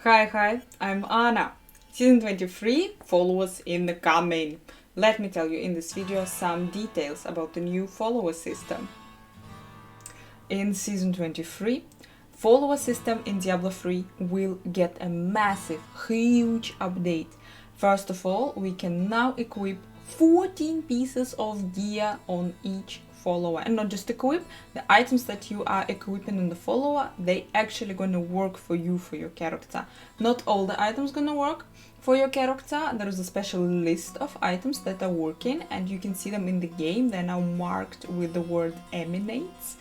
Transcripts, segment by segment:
Hi, I'm Anna. Season 23, followers in the coming. Let me tell you in this video some details about the new follower system. In Season 23, follower system in Diablo 3 will get a massive, huge update. First of all, we can now equip 14 pieces of gear on each follower, and not just equip, the items that you are equipping in the follower, they actually gonna work for you, for your character. Not all the items gonna work for your character. There is a special list of items that are working, and you can see them in the game. They're now marked with the word emanates,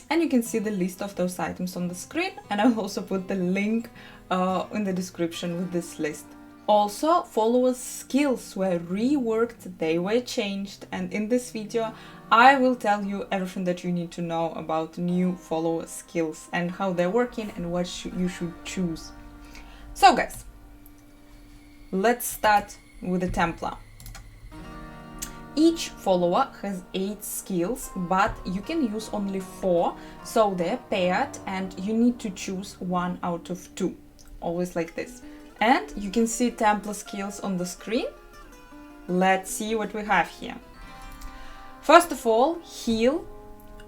and you can see the list of those items on the screen, and I'll also put the link in the description with this list. Also, followers' skills were reworked, they were changed, and in this video I will tell you everything that you need to know about new follower skills and how they're working and what you should choose. So guys, let's start with the Templar. Each follower has 8 skills, but you can use only 4, so they're paired and you need to choose 1 out of 2, always like this. And you can see Templar skills on the screen. Let's see what we have here. First of all, heal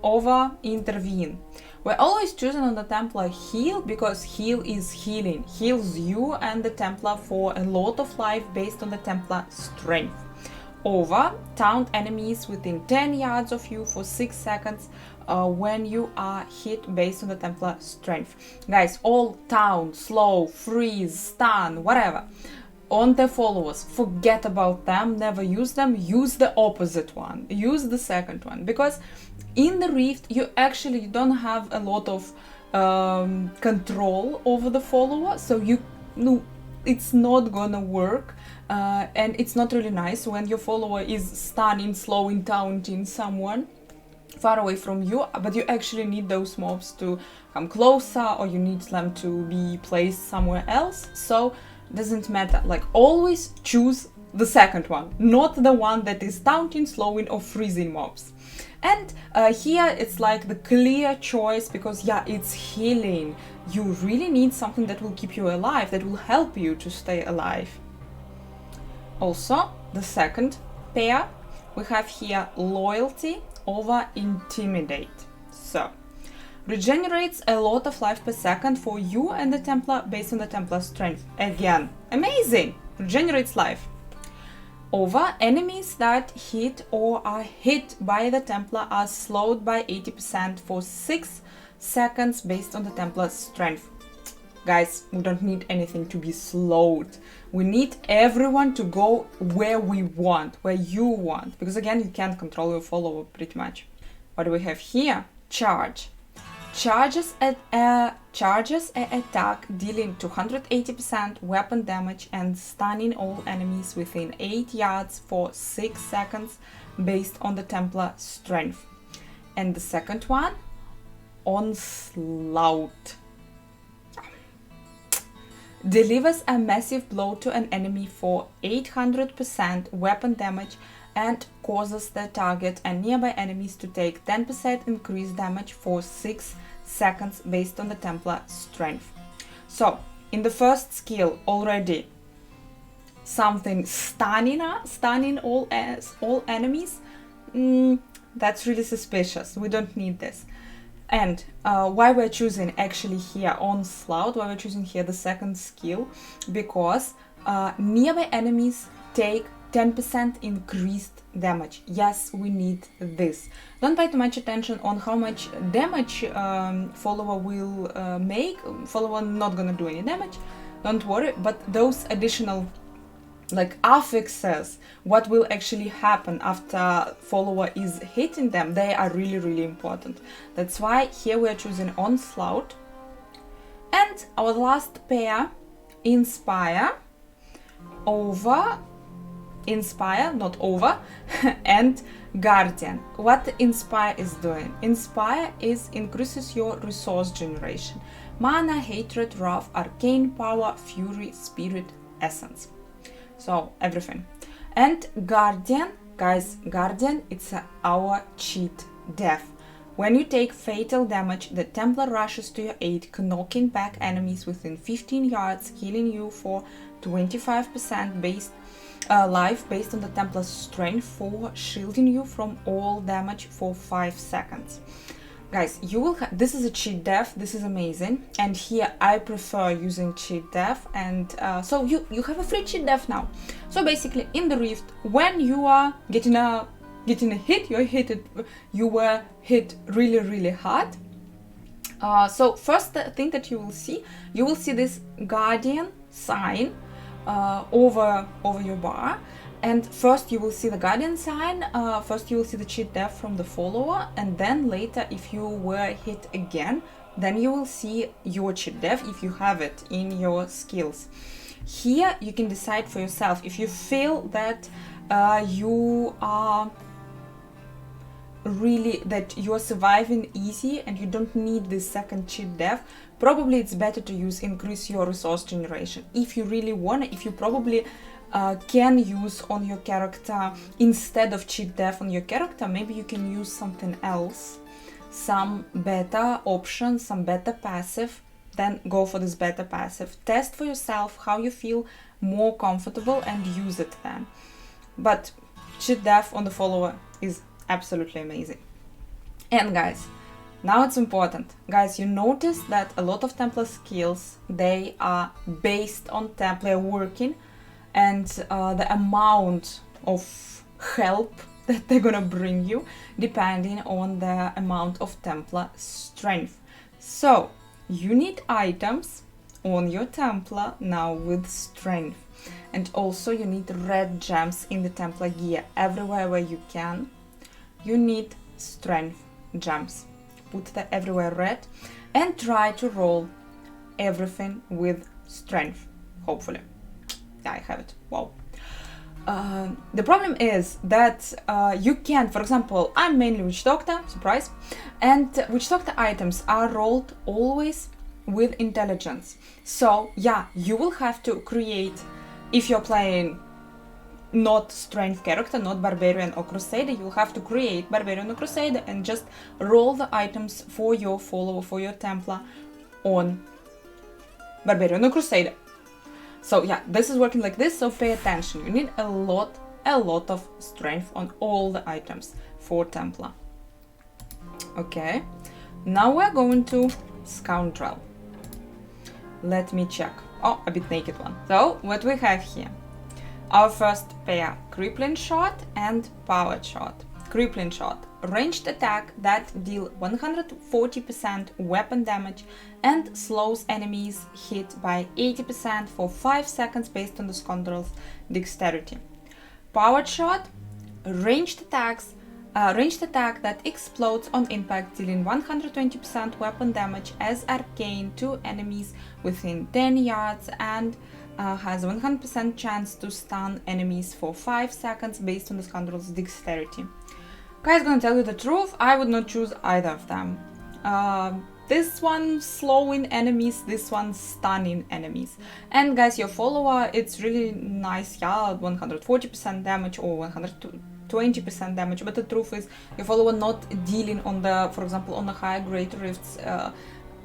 over intervene. We're always choosing on the Templar heal because heal is healing. Heals you and the Templar for a lot of life based on the Templar strength. Over taunt enemies within 10 yards of you for 6 seconds when you are hit based on the Templar strength. Guys, all taunt, slow, freeze, stun, whatever on the followers, forget about them, never use them, use the opposite one, use the second one, because in the Rift you actually don't have a lot of control over the follower, so it's not gonna work. And it's not really nice when your follower is stunning, slowing, taunting someone far away from you, but you actually need those mobs to come closer, or you need them to be placed somewhere else. So doesn't matter, like always choose the second one, not the one that is taunting, slowing or freezing mobs. And here it's like the clear choice, because yeah, it's healing. You really need something that will keep you alive, that will help you to stay alive. Also, the second pair, we have here loyalty over intimidate. So, regenerates a lot of life per second for you and the Templar based on the Templar strength. Again, amazing! Regenerates life. Over enemies that hit or are hit by the Templar are slowed by 80% for 6 seconds based on the Templar strength. Guys, we don't need anything to be slowed. We need everyone to go where we want, where you want. Because again, you can't control your follower pretty much. What do we have here? Charge. Charges an attack dealing 280% weapon damage and stunning all enemies within 8 yards for 6 seconds based on the Templar strength. And the second one, onslaught. Delivers a massive blow to an enemy for 800% weapon damage and causes the target and nearby enemies to take 10% increased damage for 6 seconds based on the Templar strength. So, in the first skill already, something stunning all enemies, that's really suspicious. We don't need this. And why we're choosing actually here onslaught, why we're choosing here the second skill, because nearby enemies take 10% increased damage. Yes, we need this. Don't pay too much attention on how much damage follower will make. Follower not gonna do any damage, don't worry, but those additional like affixes, what will actually happen after follower is hitting them, they are really important. That's why here we are choosing onslaught. And our last pair, inspire not over and guardian. What inspire is doing? Inspire is increases your resource generation: mana, hatred, wrath, arcane power, fury, spirit, essence. So everything. And guardian, guys, guardian, it's our cheat death. When you take fatal damage, the Templar rushes to your aid, knocking back enemies within 15 yards, healing you for 25% life based on the Templar's strength, for shielding you from all damage for 5 seconds. Guys, you will this is a cheat death, this is amazing, and here I prefer using cheat death, and so you have a free cheat death now. So basically in the Rift, when you are getting a hit, you were hit really hard. So first thing that you will see this Guardian sign over your bar, and first you will see the Guardian sign, first you will see the cheat death from the follower, and then later, if you were hit again, then you will see your cheat death if you have it in your skills. Here you can decide for yourself. If you feel that you are surviving easy and you don't need this second cheat death, probably it's better to increase your resource generation. If you really want it, if you probably can use on your character instead of cheat death on your character, maybe you can use something else, some better option, some better passive. Then go for this better passive. Test for yourself how you feel more comfortable and use it then. But cheat death on the follower is absolutely amazing. And guys, now it's important. Guys, you notice that a lot of Templar skills, they are based on Templar working and the amount of help that they're gonna bring you depending on the amount of Templar strength. So you need items on your Templar now with strength, and also you need red gems in the Templar gear. Everywhere where you can, you need strength gems. Put that everywhere red, and try to roll everything with strength, hopefully. Yeah, I have it. Wow. The problem is that you can, for example, I'm mainly Witch Doctor, surprise, and Witch Doctor items are rolled always with intelligence. So yeah, you will have to create, if you're playing not strength character, not Barbarian or Crusader, you'll have to create Barbarian or Crusader and just roll the items for your follower, for your Templar on Barbarian or Crusader. So yeah, this is working like this, so pay attention. You need a lot of strength on all the items for Templar. Okay, now we're going to Scoundrel. Let me check. Oh, a bit naked one. So what we have here, our first pair, Crippling Shot and Powered Shot. Crippling Shot, ranged attack that deal 140% weapon damage and slows enemies hit by 80% for 5 seconds based on the Scoundrel's dexterity. Powered Shot, ranged attack that explodes on impact, dealing 120% weapon damage as arcane to enemies within 10 yards and has a 100% chance to stun enemies for 5 seconds based on the Scoundrel's dexterity. Guys, gonna tell you the truth, I would not choose either of them. This one slowing enemies, this one stunning enemies. And guys, your follower, it's really nice, yeah, 140% damage or 120% damage, but the truth is, your follower not dealing on the, for example, on the higher grade rifts,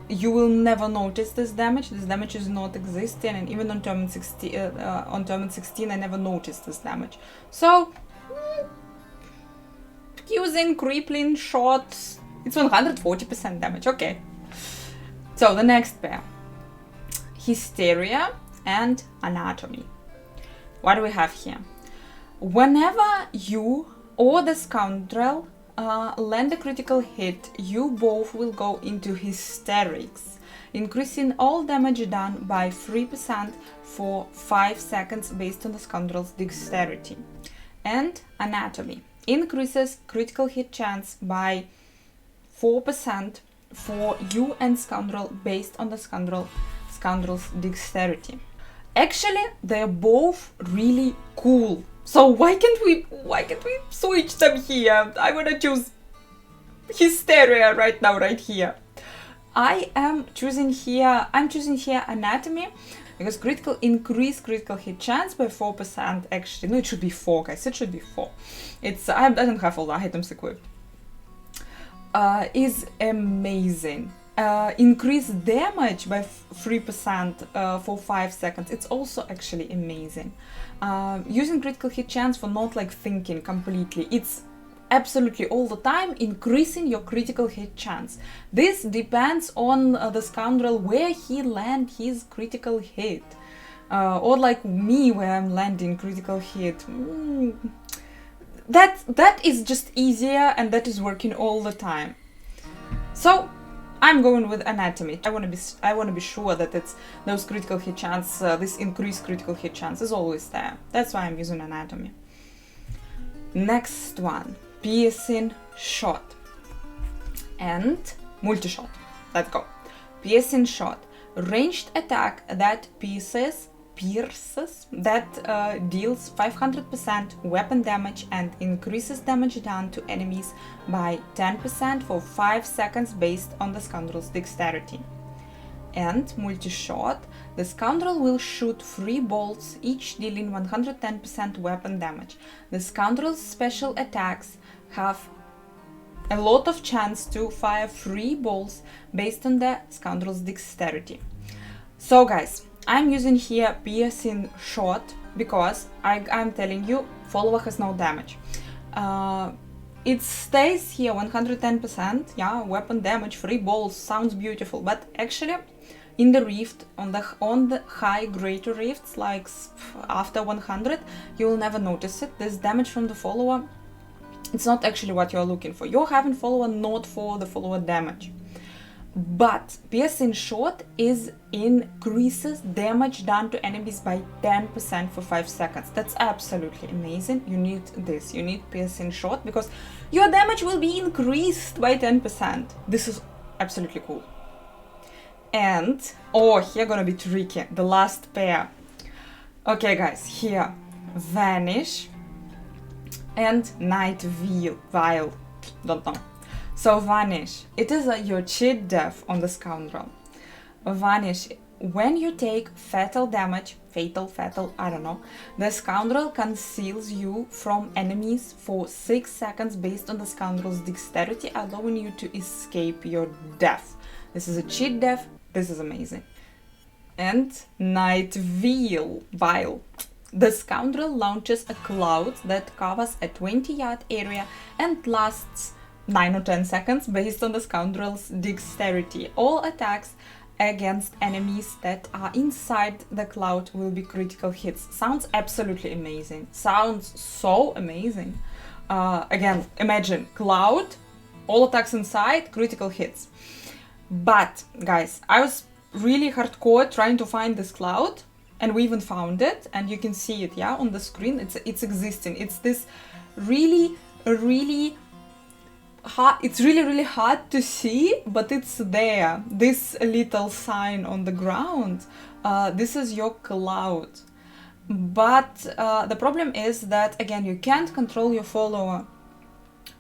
you will never notice this damage is not existing, and even on Tournament 16, I never noticed this damage. So, using Crippling Shot, it's 140% damage, okay. So the next pair, Hysteria and Anatomy. What do we have here? Whenever you or the Scoundrel land a critical hit, you both will go into hysterics, increasing all damage done by 3% for 5 seconds based on the Scoundrel's dexterity. And Anatomy increases critical hit chance by 4% for you and Scoundrel based on the Scoundrel's dexterity. Actually, they're both really cool. So why can't we switch them here? I wanna choose Hysteria right now, right here. I'm choosing here Anatomy because increase critical hit chance by 4%. Actually, no, it should be 4, guys. It should be 4. I don't have all the items equipped. is amazing. Increase damage by 3% for 5 seconds. It's also actually amazing. Using critical hit chance for not like thinking completely. It's absolutely all the time increasing your critical hit chance. This depends on the Scoundrel where he land his critical hit. Or like me where I'm landing critical hit. That is just easier and that is working all the time. So I'm going with anatomy. I want to be sure that it's those critical hit chance, this increased critical hit chance is always there. That's why I'm using anatomy. Next one, piercing shot and multi-shot. Let's go. Piercing shot, ranged attack that pierces that deals 500% weapon damage and increases damage done to enemies by 10% for 5 seconds based on the Scoundrel's dexterity. And multi-shot, the Scoundrel will shoot 3 bolts, each dealing 110% weapon damage. The Scoundrel's special attacks have a lot of chance to fire 3 bolts based on the Scoundrel's dexterity. So guys, I'm using here piercing shot because I'm telling you, follower has no damage. It stays here 110%, yeah, weapon damage, 3 balls, sounds beautiful, but actually in the rift, on the high greater rifts, like after 100, you will never notice it. This damage from the follower, it's not actually what you're looking for. You're having follower not for the follower damage. But piercing shot increases damage done to enemies by 10% for 5 seconds. That's absolutely amazing. You need this. You need piercing shot because your damage will be increased by 10%. This is absolutely cool. And, oh, here gonna be tricky. The last pair. Okay, guys, here, Vanish and Night Vial. Don't know. So Vanish, it is your cheat death on the Scoundrel. Vanish, when you take fatal damage, fatal, I don't know, the Scoundrel conceals you from enemies for 6 seconds based on the Scoundrel's dexterity, allowing you to escape your death. This is a cheat death, this is amazing. And Night Vial. The Scoundrel launches a cloud that covers a 20-yard area and lasts 9 or 10 seconds based on the Scoundrel's dexterity. All attacks against enemies that are inside the cloud will be critical hits. Sounds absolutely amazing. Sounds so amazing. Again, imagine cloud, all attacks inside, critical hits. But guys, I was really hardcore trying to find this cloud, and we even found it, and you can see it, yeah, on the screen. It's existing. It's this really hard, it's really hard to see, but it's there. This little sign on the ground, this is your cloud. But the problem is that again, you can't control your follower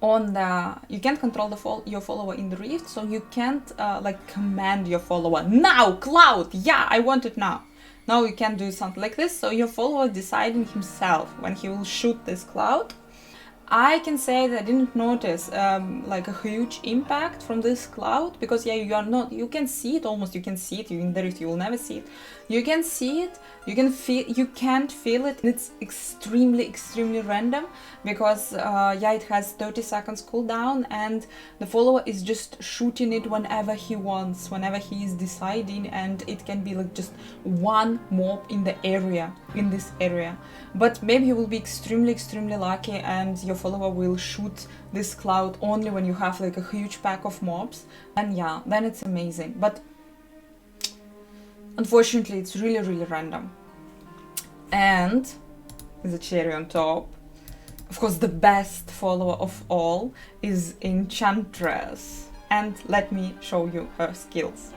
your follower in the rift, so you can't like command your follower, now cloud, yeah, I want it now. Now you can't do something like this, so your follower deciding himself when he will shoot this cloud. I can say that I didn't notice like a huge impact from this cloud, because yeah, you can see it almost, you can see it, you're in the rift, you will never see it. You can see it, you can't feel it. It's extremely random, because yeah, it has 30 seconds cooldown, and the follower is just shooting it whenever he wants, whenever he is deciding, and it can be like just one mob in this area. But maybe you will be extremely lucky and your follower will shoot this cloud only when you have like a huge pack of mobs, and yeah, then it's amazing. But unfortunately, it's really random. And the cherry on top, of course, the best follower of all is Enchantress. And let me show you her skills.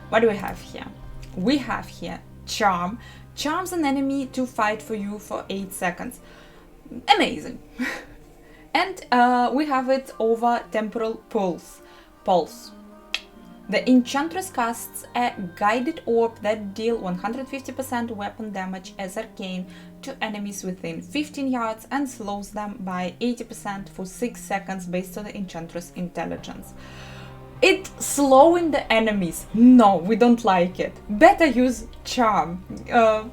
What do we have here? We have here Charm. Charms an enemy to fight for you for 8 seconds. Amazing. And we have it over Temporal Pulse. The Enchantress casts a guided orb that deal 150% weapon damage as arcane to enemies within 15 yards and slows them by 80% for 6 seconds based on the Enchantress intelligence. It's slowing the enemies. No, we don't like it. Better use charm. The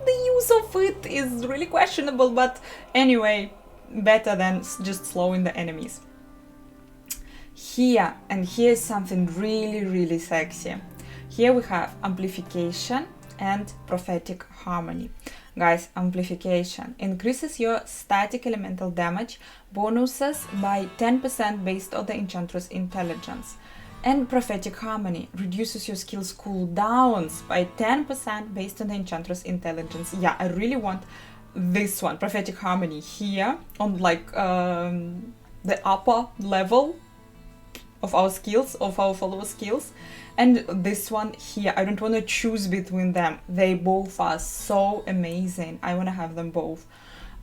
use of it is really questionable, but anyway, better than just slowing the enemies. Here's something really sexy. Here we have amplification and prophetic harmony. Guys, amplification increases your static elemental damage bonuses by 10% based on the Enchantress intelligence. And prophetic harmony reduces your skills cooldowns by 10% based on the Enchantress intelligence. Yeah, I really want this one, prophetic harmony, here on like the upper level of our skills, of our follower skills, and this one here. I don't want to choose between them. They both are so amazing. I want to have them both.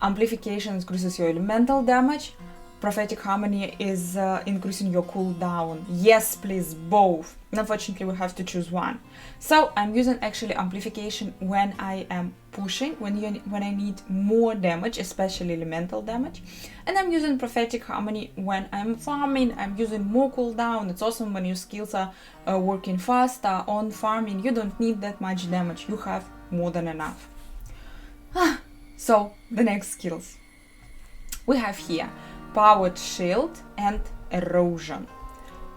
Amplification increases your elemental damage. Prophetic harmony is increasing your cooldown. Yes, please, both. Unfortunately, we have to choose one. So I'm using actually amplification when I am pushing, when I need more damage, especially elemental damage. And I'm using prophetic harmony when I'm farming. I'm using more cooldown. It's awesome when your skills are working faster on farming. You don't need that much damage. You have more than enough. So the next skills we have here: Powered Shield and Erosion.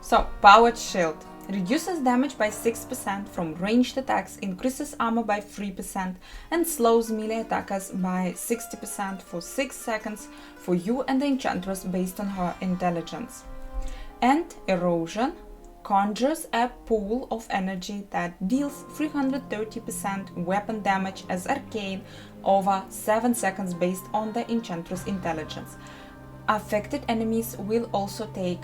So, Powered Shield reduces damage by 6% from ranged attacks, increases armor by 3%, and slows melee attackers by 60% for 6 seconds for you and the Enchantress based on her intelligence. And Erosion conjures a pool of energy that deals 330% weapon damage as arcane over 7 seconds based on the Enchantress intelligence. Affected enemies will also take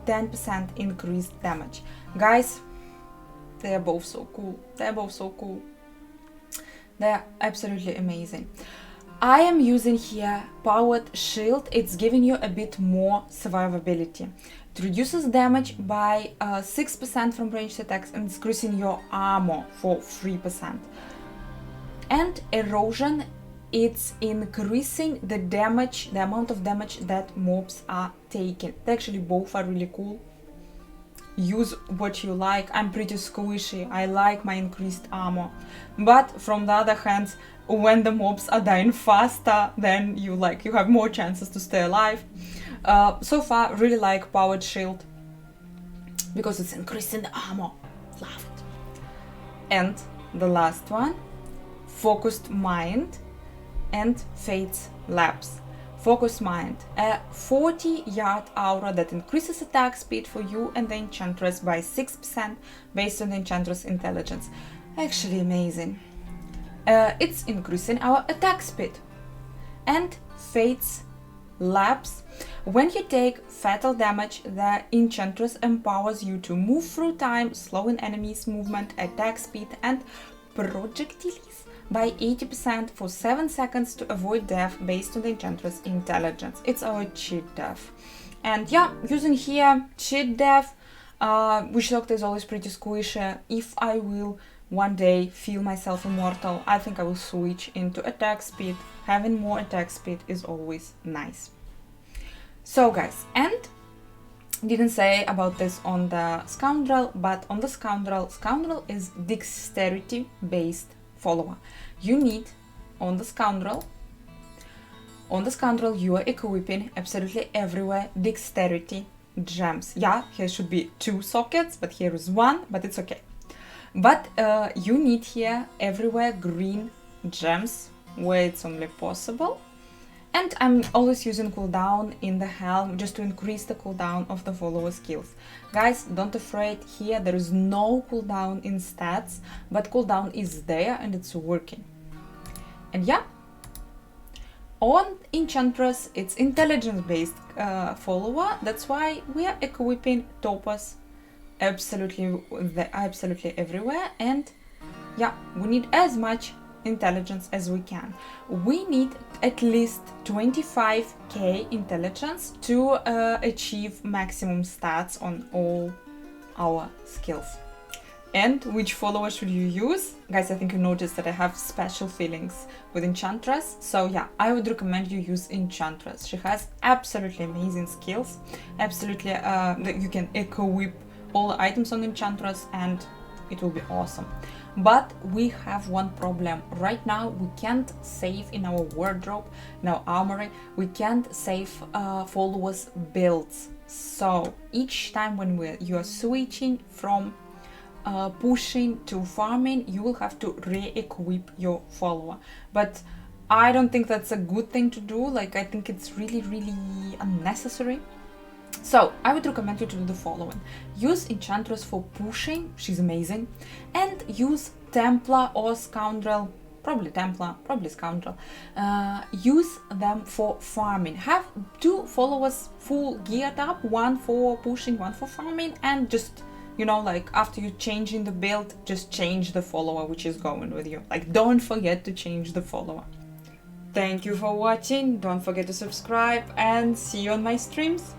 10% increased damage. Guys, they are both so cool. They are both so cool. They are absolutely amazing. I am using here Powered Shield. It's giving you a bit more survivability. It reduces damage by 6% from ranged attacks and increasing your armor for 3%. And Erosion, it's increasing the damage, the amount of damage that mobs are taking. Actually, both are really cool. Use what you like. I'm pretty squishy. I like my increased armor. But from the other hand, when the mobs are dying faster, then you have more chances to stay alive. So far, really like Powered Shield because it's increasing the armor. Love it. And the last one, Focused Mind and Fate's Lapse. Focused Mind, a 40-yard aura that increases attack speed for you and the Enchantress by 6% based on the Enchantress intelligence. Actually amazing. It's increasing our attack speed. And Fate's Lapse, when you take fatal damage, the Enchantress empowers you to move through time, slowing enemies' movement, attack speed, and projectiles by 80% for 7 seconds to avoid death based on the Enchantress intelligence. It's our cheat death. And yeah, using here cheat death, Wish Doctor is always pretty squishy. If I will one day feel myself immortal, I think I will switch into attack speed. Having more attack speed is always nice. So guys, and didn't say about this on the Scoundrel, but on the Scoundrel is dexterity based follower. You need on the Scoundrel you are equipping absolutely everywhere dexterity gems. Yeah, here should be 2 sockets, but here is 1, but it's okay. But you need here everywhere green gems where it's only possible. And I'm always using cooldown in the helm just to increase the cooldown of the follower skills. Guys, don't afraid, here there is no cooldown in stats, but cooldown is there and it's working. And yeah, on Enchantress, it's intelligence-based follower. That's why we are equipping topaz absolutely everywhere. And yeah, we need as much intelligence as we can. We need at least 25k intelligence to achieve maximum stats on all our skills. And which follower should you use? Guys, I think you noticed that I have special feelings with Enchantress. So yeah, I would recommend you use Enchantress. She has absolutely amazing skills. Absolutely, you can equip all the items on Enchantress and it will be awesome. But we have one problem. Right now, we can't save in our wardrobe, in our armory. We can't save followers' builds. So each time when you are switching from pushing to farming, you will have to re-equip your follower. But I don't think that's a good thing to do. Like, I think it's really, really unnecessary. So I would recommend you to do the following. Use Enchantress for pushing, she's amazing, and use Templar or Scoundrel, probably Templar, probably Scoundrel. Use them for farming. Have 2 followers full geared up, one for pushing, one for farming, and just, you know, like after you changing the build, just change the follower which is going with you. Like, don't forget to change the follower. Thank you for watching, don't forget to subscribe, and see you on my streams.